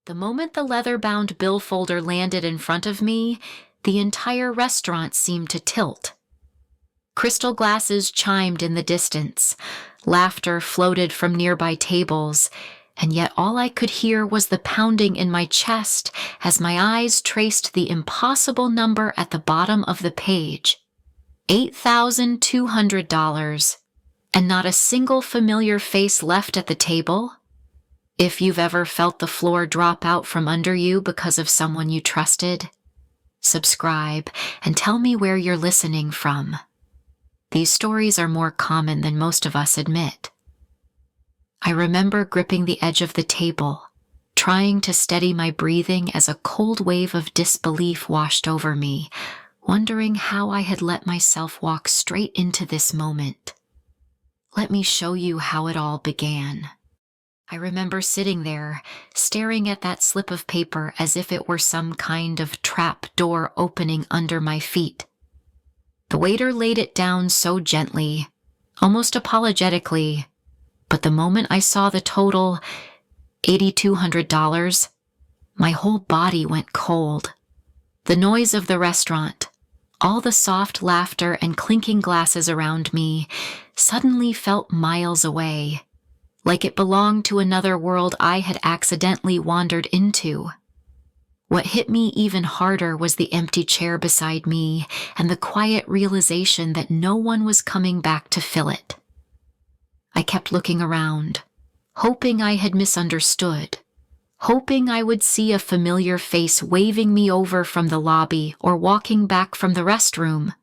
The moment the leather-bound bill folder landed in front of me, the entire restaurant seemed to tilt. Crystal glasses chimed in the distance, laughter floated from nearby tables, and yet all I could hear was the pounding in my chest as my eyes traced the impossible number at the bottom of the page. $8,200, and not a single familiar face left at the table. If you've ever felt the floor drop out from under you because of someone you trusted, subscribe and tell me where you're listening from. These stories are more common than most of us admit. I remember gripping the edge of the table, trying to steady my breathing as a cold wave of disbelief washed over me, wondering how I had let myself walk straight into this moment. Let me show you how it all began. I remember sitting there, staring at that slip of paper as if it were some kind of trap door opening under my feet. The waiter laid it down so gently, almost apologetically, but the moment I saw the total, $8,200, my whole body went cold. The noise of the restaurant, all the soft laughter and clinking glasses around me, suddenly felt miles away, like it belonged to another world I had accidentally wandered into. What hit me even harder was the empty chair beside me and the quiet realization that no one was coming back to fill it. I kept looking around, hoping I had misunderstood, hoping I would see a familiar face waving me over from the lobby or walking back from the restroom,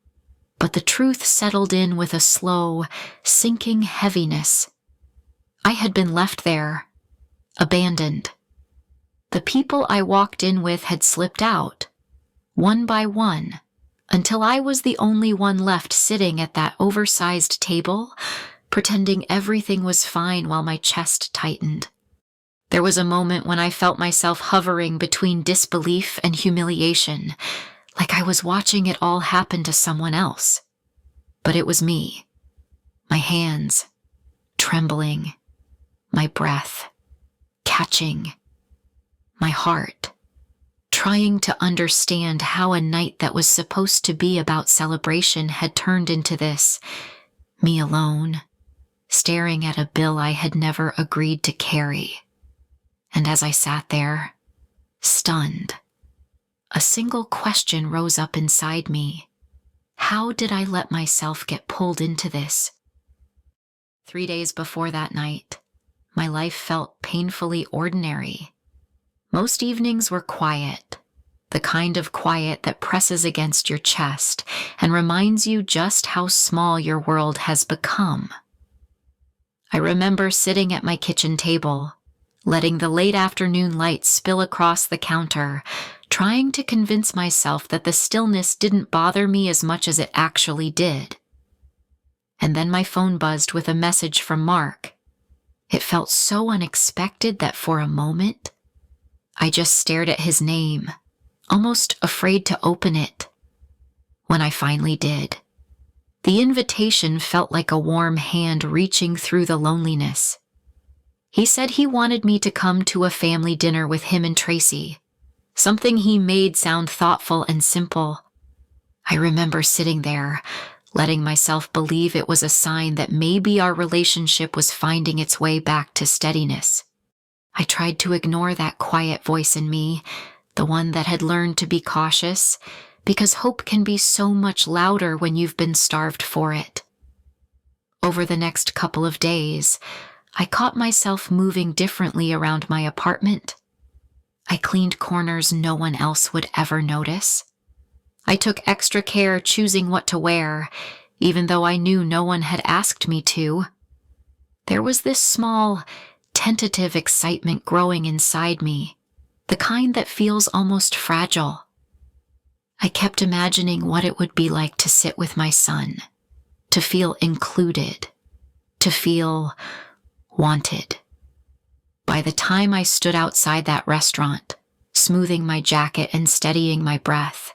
but the truth settled in with a slow, sinking heaviness. I had been left there, abandoned. The people I walked in with had slipped out, one by one, until I was the only one left sitting at that oversized table, pretending everything was fine while my chest tightened. There was a moment when I felt myself hovering between disbelief and humiliation, like I was watching it all happen to someone else. But it was me. My hands, trembling. My breath, catching. My heart, trying to understand how a night that was supposed to be about celebration had turned into this. Me alone, staring at a bill I had never agreed to carry. And as I sat there, stunned, a single question rose up inside me. How did I let myself get pulled into this? 3 days before that night, my life felt painfully ordinary. Most evenings were quiet, the kind of quiet that presses against your chest and reminds you just how small your world has become. I remember sitting at my kitchen table, letting the late afternoon light spill across the counter, trying to convince myself that the stillness didn't bother me as much as it actually did. And then my phone buzzed with a message from Mark. It felt so unexpected that for a moment, I just stared at his name, almost afraid to open it. When I finally did, the invitation felt like a warm hand reaching through the loneliness. He said he wanted me to come to a family dinner with him and Tracy, something he made sound thoughtful and simple. I remember sitting there, letting myself believe it was a sign that maybe our relationship was finding its way back to steadiness. I tried to ignore that quiet voice in me, the one that had learned to be cautious, because hope can be so much louder when you've been starved for it. Over the next couple of days, I caught myself moving differently around my apartment. I cleaned corners no one else would ever notice. I took extra care choosing what to wear, even though I knew no one had asked me to. There was this small, tentative excitement growing inside me, the kind that feels almost fragile. I kept imagining what it would be like to sit with my son, to feel included, to feel wanted. By the time I stood outside that restaurant, smoothing my jacket and steadying my breath,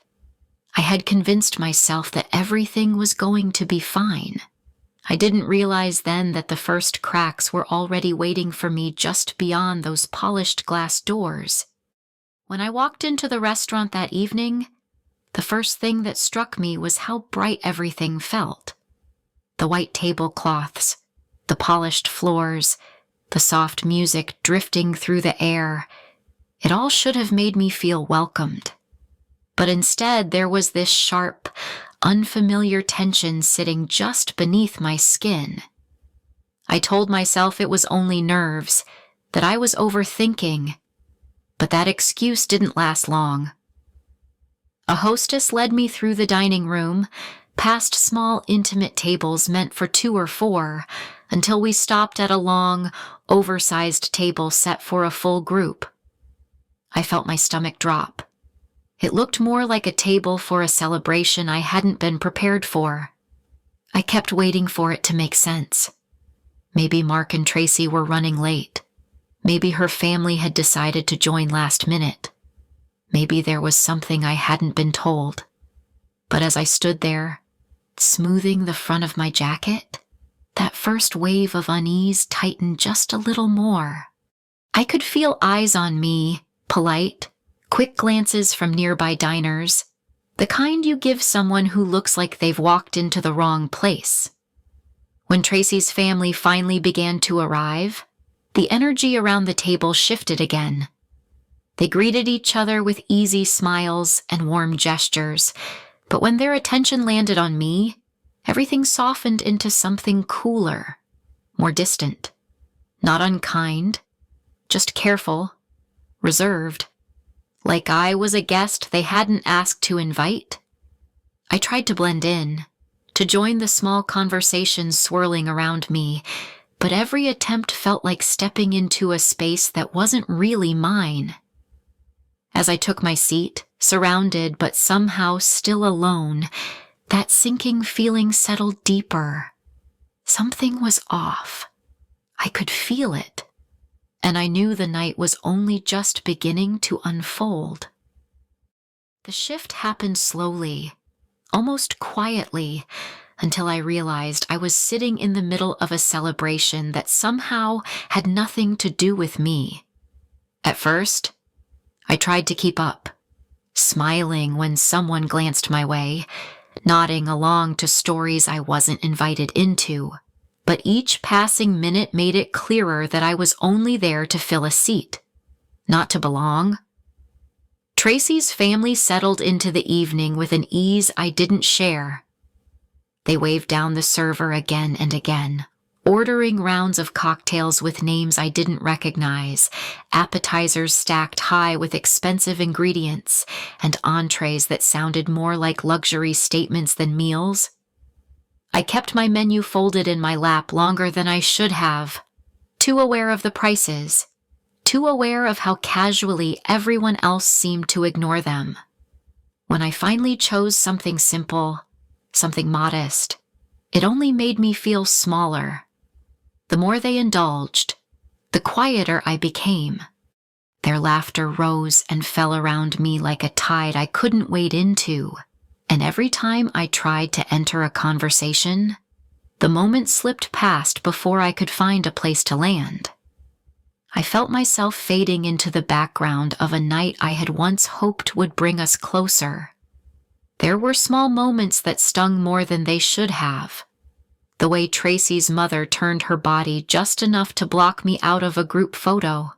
I had convinced myself that everything was going to be fine. I didn't realize then that the first cracks were already waiting for me just beyond those polished glass doors. When I walked into the restaurant that evening, the first thing that struck me was how bright everything felt. The white tablecloths, the polished floors, the soft music drifting through the air. It all should have made me feel welcomed. But instead, there was this sharp, unfamiliar tension sitting just beneath my skin. I told myself it was only nerves, that I was overthinking, but that excuse didn't last long. A hostess led me through the dining room, past small, intimate tables meant for 2 or 4, until we stopped at a long, oversized table set for a full group. I felt my stomach drop. It looked more like a table for a celebration I hadn't been prepared for. I kept waiting for it to make sense. Maybe Mark and Tracy were running late. Maybe her family had decided to join last minute. Maybe there was something I hadn't been told. But as I stood there, smoothing the front of my jacket, that first wave of unease tightened just a little more. I could feel eyes on me, polite, quick glances from nearby diners, the kind you give someone who looks like they've walked into the wrong place. When Tracy's family finally began to arrive, the energy around the table shifted again. They greeted each other with easy smiles and warm gestures, but when their attention landed on me, everything softened into something cooler, more distant. Not unkind, just careful, reserved, like I was a guest they hadn't asked to invite. I tried to blend in, to join the small conversations swirling around me, but every attempt felt like stepping into a space that wasn't really mine. As I took my seat, surrounded but somehow still alone, that sinking feeling settled deeper. Something was off. I could feel it, and I knew the night was only just beginning to unfold. The shift happened slowly, almost quietly, until I realized I was sitting in the middle of a celebration that somehow had nothing to do with me. At first, I tried to keep up, smiling when someone glanced my way, nodding along to stories I wasn't invited into. But each passing minute made it clearer that I was only there to fill a seat, not to belong. Tracy's family settled into the evening with an ease I didn't share. They waved down the server again and again, ordering rounds of cocktails with names I didn't recognize, appetizers stacked high with expensive ingredients, and entrees that sounded more like luxury statements than meals. I kept my menu folded in my lap longer than I should have, too aware of the prices, too aware of how casually everyone else seemed to ignore them. When I finally chose something simple, something modest, it only made me feel smaller. The more they indulged, the quieter I became. Their laughter rose and fell around me like a tide I couldn't wade into, and every time I tried to enter a conversation, the moment slipped past before I could find a place to land. I felt myself fading into the background of a night I had once hoped would bring us closer. There were small moments that stung more than they should have. The way Tracy's mother turned her body just enough to block me out of a group photo.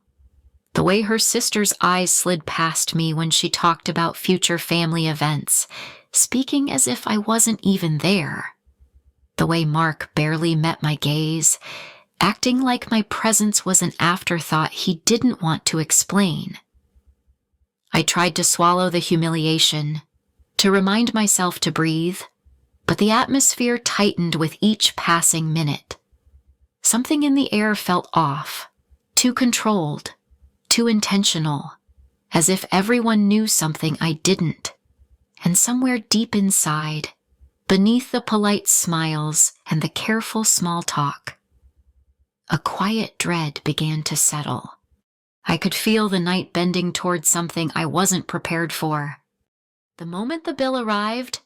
The way her sister's eyes slid past me when she talked about future family events, speaking as if I wasn't even there. The way Mark barely met my gaze, acting like my presence was an afterthought he didn't want to explain. I tried to swallow the humiliation, to remind myself to breathe, but the atmosphere tightened with each passing minute. Something in the air felt off, too controlled, too intentional, as if everyone knew something I didn't. And somewhere deep inside, beneath the polite smiles and the careful small talk, a quiet dread began to settle. I could feel the night bending toward something I wasn't prepared for. The moment the bill arrived,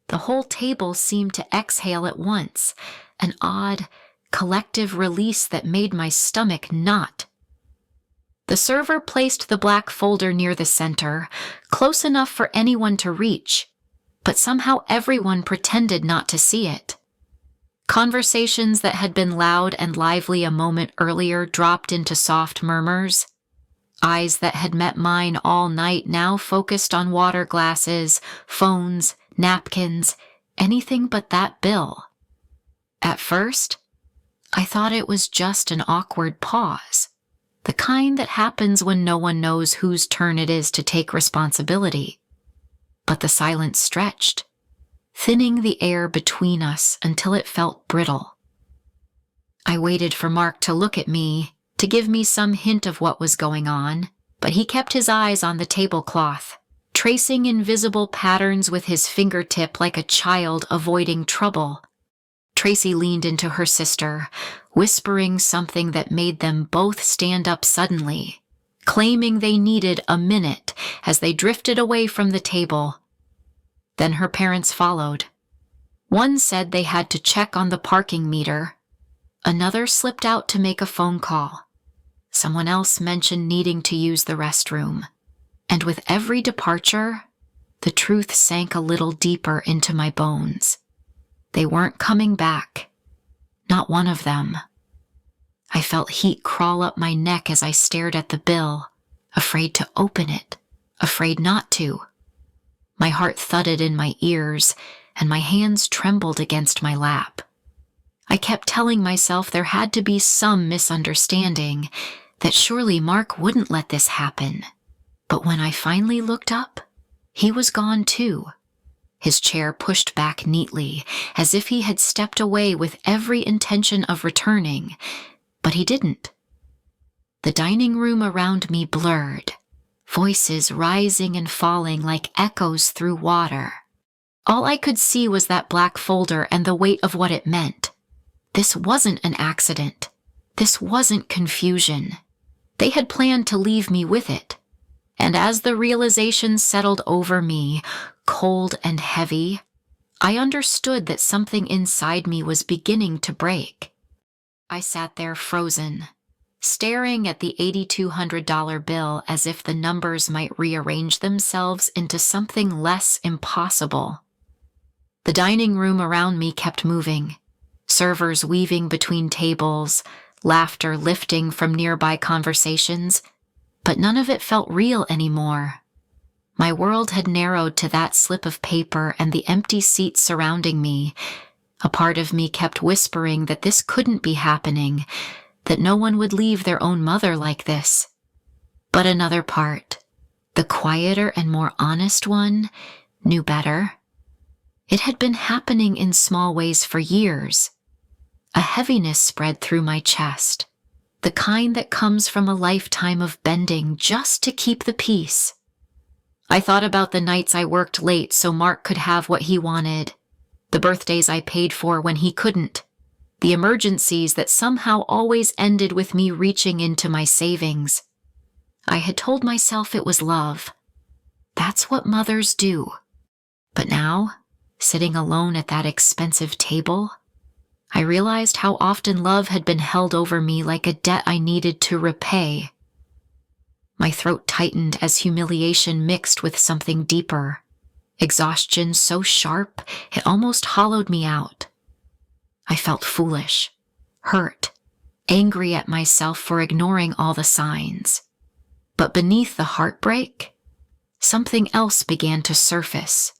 the whole table seemed to exhale at once, an odd, collective release that made my stomach knot. The server placed the black folder near the center, close enough for anyone to reach, but somehow everyone pretended not to see it. Conversations that had been loud and lively a moment earlier dropped into soft murmurs. Eyes that had met mine all night now focused on water glasses, phones, napkins, anything but that bill. At first, I thought it was just an awkward pause, the kind that happens when no one knows whose turn it is to take responsibility. But the silence stretched, thinning the air between us until it felt brittle. I waited for Mark to look at me, to give me some hint of what was going on, but he kept his eyes on the tablecloth, tracing invisible patterns with his fingertip like a child avoiding trouble. Tracy leaned into her sister, whispering something that made them both stand up suddenly, claiming they needed a minute as they drifted away from the table. Then her parents followed. One said they had to check on the parking meter. Another slipped out to make a phone call. Someone else mentioned needing to use the restroom. And with every departure, the truth sank a little deeper into my bones. They weren't coming back. Not one of them. I felt heat crawl up my neck as I stared at the bill, afraid to open it, afraid not to. My heart thudded in my ears, and my hands trembled against my lap. I kept telling myself there had to be some misunderstanding, that surely Mark wouldn't let this happen. But when I finally looked up, he was gone too. His chair pushed back neatly, as if he had stepped away with every intention of returning, but he didn't. The dining room around me blurred, voices rising and falling like echoes through water. All I could see was that black folder and the weight of what it meant. This wasn't an accident. This wasn't confusion. They had planned to leave me with it. And as the realization settled over me, cold and heavy, I understood that something inside me was beginning to break. I sat there frozen, staring at the $8,200 bill as if the numbers might rearrange themselves into something less impossible. The dining room around me kept moving, servers weaving between tables, laughter lifting from nearby conversations, but none of it felt real anymore. My world had narrowed to that slip of paper and the empty seats surrounding me. A part of me kept whispering that this couldn't be happening, that no one would leave their own mother like this. But another part, the quieter and more honest one, knew better. It had been happening in small ways for years. A heaviness spread through my chest, the kind that comes from a lifetime of bending just to keep the peace. I thought about the nights I worked late so Mark could have what he wanted, the birthdays I paid for when he couldn't, the emergencies that somehow always ended with me reaching into my savings. I had told myself it was love. That's what mothers do. But now, sitting alone at that expensive table, I realized how often love had been held over me like a debt I needed to repay. My throat tightened as humiliation mixed with something deeper, exhaustion so sharp it almost hollowed me out. I felt foolish, hurt, angry at myself for ignoring all the signs. But beneath the heartbreak, something else began to surface.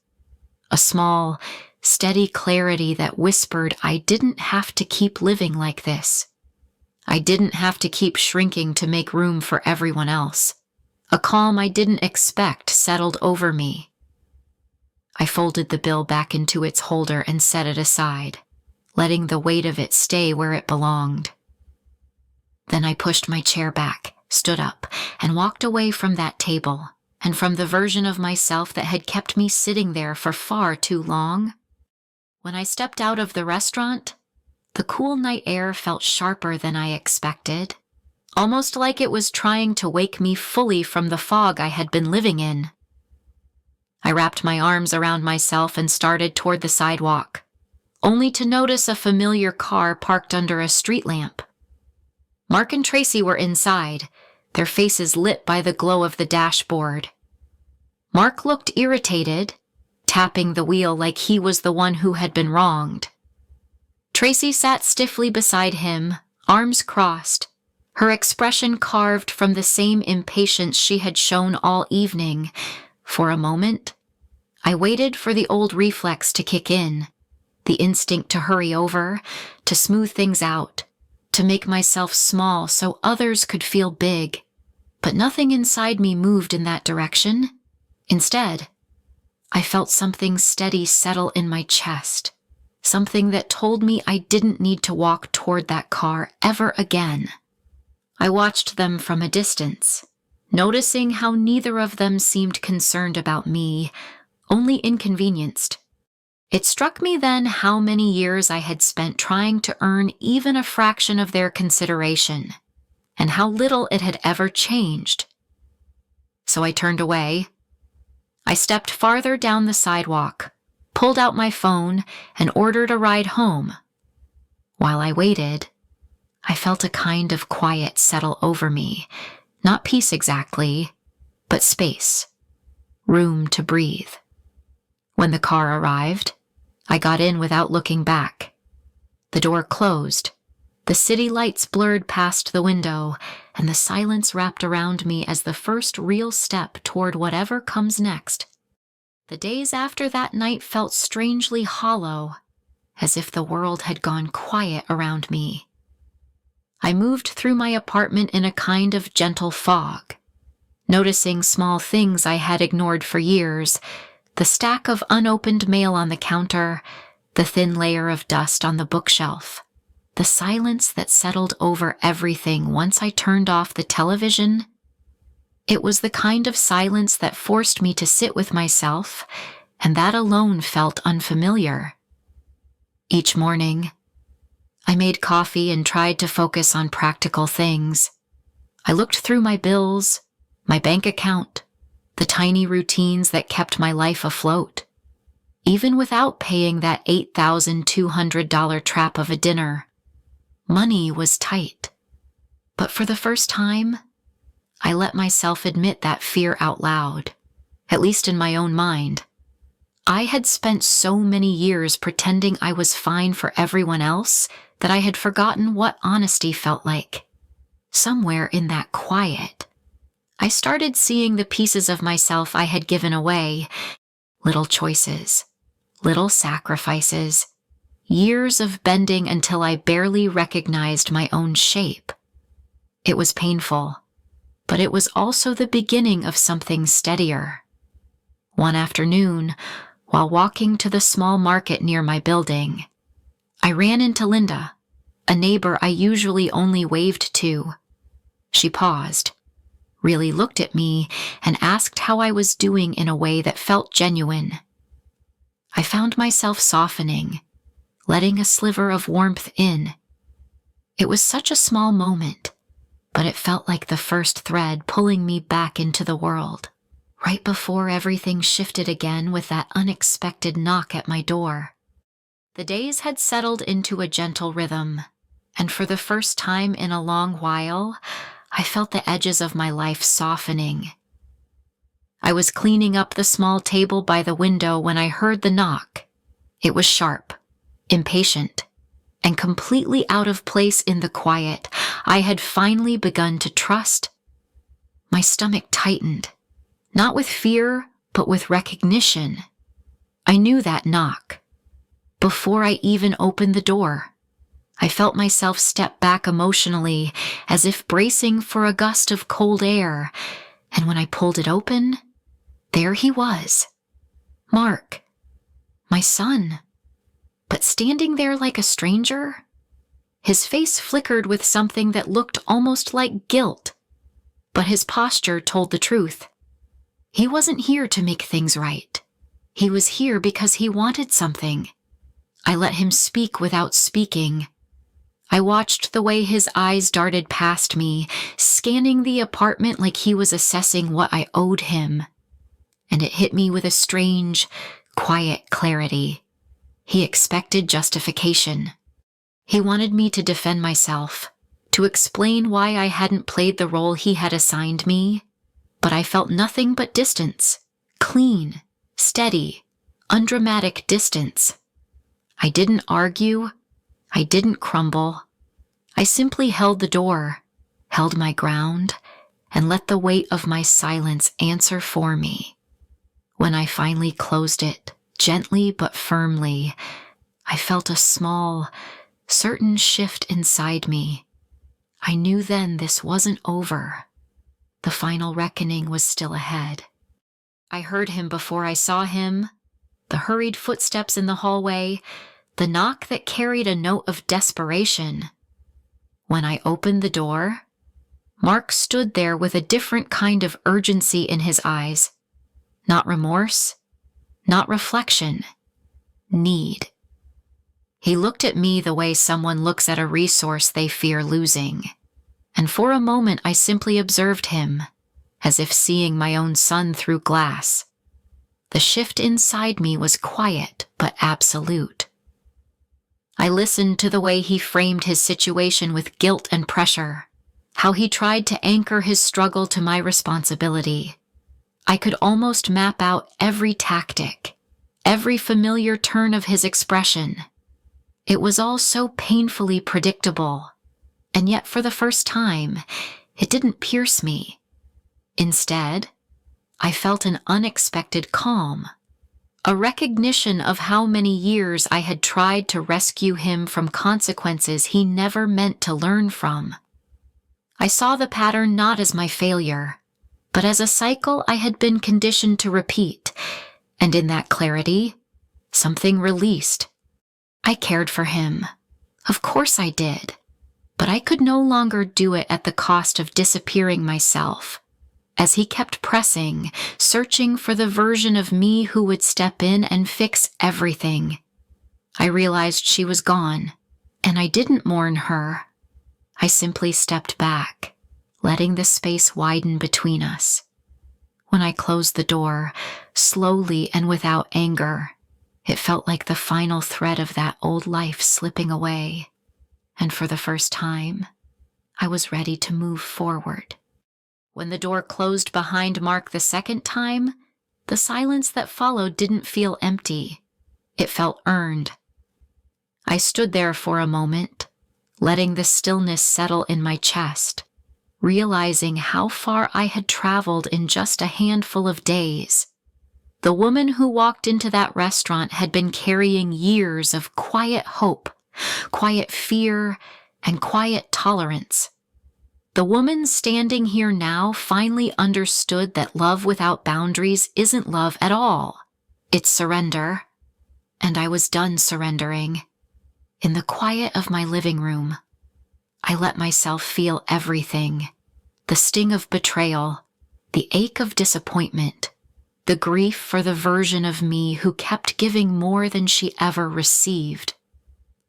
A small, steady clarity that whispered I didn't have to keep living like this. I didn't have to keep shrinking to make room for everyone else. A calm I didn't expect settled over me. I folded the bill back into its holder and set it aside, letting the weight of it stay where it belonged. Then I pushed my chair back, stood up, and walked away from that table, and from the version of myself that had kept me sitting there for far too long. When I stepped out of the restaurant, the cool night air felt sharper than I expected, almost like it was trying to wake me fully from the fog I had been living in. I wrapped my arms around myself and started toward the sidewalk, only to notice a familiar car parked under a street lamp. Mark and Tracy were inside, their faces lit by the glow of the dashboard. Mark looked irritated, tapping the wheel like he was the one who had been wronged. Tracy sat stiffly beside him, arms crossed, her expression carved from the same impatience she had shown all evening. For a moment, I waited for the old reflex to kick in, the instinct to hurry over, to smooth things out, to make myself small so others could feel big. But nothing inside me moved in that direction. Instead, I felt something steady settle in my chest, something that told me I didn't need to walk toward that car ever again. I watched them from a distance, noticing how neither of them seemed concerned about me, only inconvenienced. It struck me then how many years I had spent trying to earn even a fraction of their consideration, and how little it had ever changed. So I turned away. I stepped farther down the sidewalk, pulled out my phone, and ordered a ride home. While I waited, I felt a kind of quiet settle over me, not peace exactly, but space, room to breathe. When the car arrived, I got in without looking back. The door closed, the city lights blurred past the window, and the silence wrapped around me as the first real step toward whatever comes next. The days after that night felt strangely hollow, as if the world had gone quiet around me. I moved through my apartment in a kind of gentle fog, noticing small things I had ignored for years, the stack of unopened mail on the counter, the thin layer of dust on the bookshelf, the silence that settled over everything once I turned off the television. It was the kind of silence that forced me to sit with myself, and that alone felt unfamiliar. Each morning, I made coffee and tried to focus on practical things. I looked through my bills, my bank account, the tiny routines that kept my life afloat. Even without paying that $8,200 trap of a dinner, money was tight. But for the first time, I let myself admit that fear out loud, at least in my own mind. I had spent so many years pretending I was fine for everyone else that I had forgotten what honesty felt like. Somewhere in that quiet, I started seeing the pieces of myself I had given away, little choices, little sacrifices, years of bending until I barely recognized my own shape. It was painful, but it was also the beginning of something steadier. One afternoon, while walking to the small market near my building, I ran into Linda, a neighbor I usually only waved to. She paused, really looked at me, and asked how I was doing in a way that felt genuine. I found myself softening, letting a sliver of warmth in. It was such a small moment, but it felt like the first thread pulling me back into the world, right before everything shifted again with that unexpected knock at my door. The days had settled into a gentle rhythm, and for the first time in a long while, I felt the edges of my life softening. I was cleaning up the small table by the window when I heard the knock. It was sharp, impatient, and completely out of place in the quiet I had finally begun to trust. My stomach tightened, not with fear, but with recognition. I knew that knock. Before I even opened the door, I felt myself step back emotionally, as if bracing for a gust of cold air, and when I pulled it open, there he was. Mark, my son, but standing there like a stranger. His face flickered with something that looked almost like guilt, but his posture told the truth. He wasn't here to make things right. He was here because he wanted something. I let him speak without speaking. I watched the way his eyes darted past me, scanning the apartment like he was assessing what I owed him. And it hit me with a strange, quiet clarity. He expected justification. He wanted me to defend myself, to explain why I hadn't played the role he had assigned me, but I felt nothing but distance, clean, steady, undramatic distance. I didn't argue. I didn't crumble. I simply held the door, held my ground, and let the weight of my silence answer for me. When I finally closed it, gently but firmly, I felt a small, certain shift inside me. I knew then this wasn't over. The final reckoning was still ahead. I heard him before I saw him, the hurried footsteps in the hallway, the knock that carried a note of desperation. When I opened the door, Mark stood there with a different kind of urgency in his eyes. Not remorse, not reflection, need. He looked at me the way someone looks at a resource they fear losing, and for a moment I simply observed him, as if seeing my own son through glass. The shift inside me was quiet but absolute. I listened to the way he framed his situation with guilt and pressure, how he tried to anchor his struggle to my responsibility. I could almost map out every tactic, every familiar turn of his expression. It was all so painfully predictable, and yet for the first time, it didn't pierce me. Instead, I felt an unexpected calm, a recognition of how many years I had tried to rescue him from consequences he never meant to learn from. I saw the pattern not as my failure, but as a cycle I had been conditioned to repeat, and in that clarity, something released. I cared for him. Of course I did, but I could no longer do it at the cost of disappearing myself. As he kept pressing, searching for the version of me who would step in and fix everything, I realized she was gone, and I didn't mourn her. I simply stepped back, letting the space widen between us. When I closed the door, slowly and without anger, it felt like the final thread of that old life slipping away, and for the first time, I was ready to move forward. When the door closed behind Mark the second time, the silence that followed didn't feel empty. It felt earned. I stood there for a moment, letting the stillness settle in my chest, realizing how far I had traveled in just a handful of days. The woman who walked into that restaurant had been carrying years of quiet hope, quiet fear, and quiet tolerance. The woman standing here now finally understood that love without boundaries isn't love at all. It's surrender. And I was done surrendering. In the quiet of my living room, I let myself feel everything. The sting of betrayal, the ache of disappointment, the grief for the version of me who kept giving more than she ever received.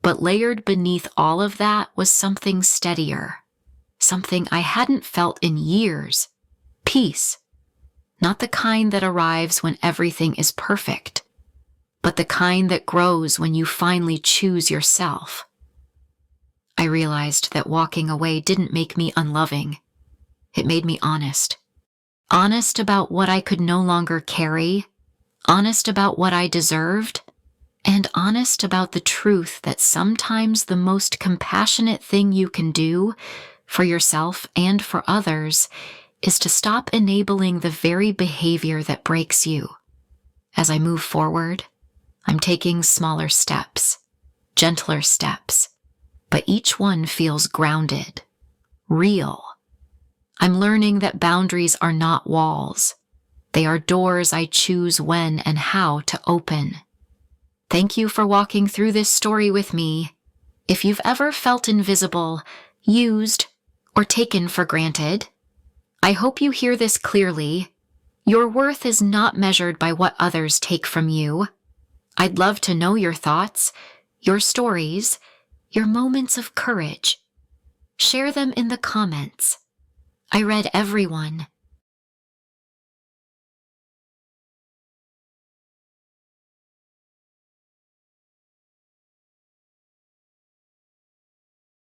But layered beneath all of that was something steadier, something I hadn't felt in years. Peace. Not the kind that arrives when everything is perfect, but the kind that grows when you finally choose yourself. I realized that walking away didn't make me unloving. It made me honest. Honest about what I could no longer carry, honest about what I deserved, and honest about the truth that sometimes the most compassionate thing you can do for yourself and for others is to stop enabling the very behavior that breaks you. As I move forward, I'm taking smaller steps, gentler steps, but each one feels grounded, real. I'm learning that boundaries are not walls. They are doors I choose when and how to open. Thank you for walking through this story with me. If you've ever felt invisible, used, or taken for granted, I hope you hear this clearly. Your worth is not measured by what others take from you. I'd love to know your thoughts, your stories, your moments of courage. Share them in the comments. I read everyone,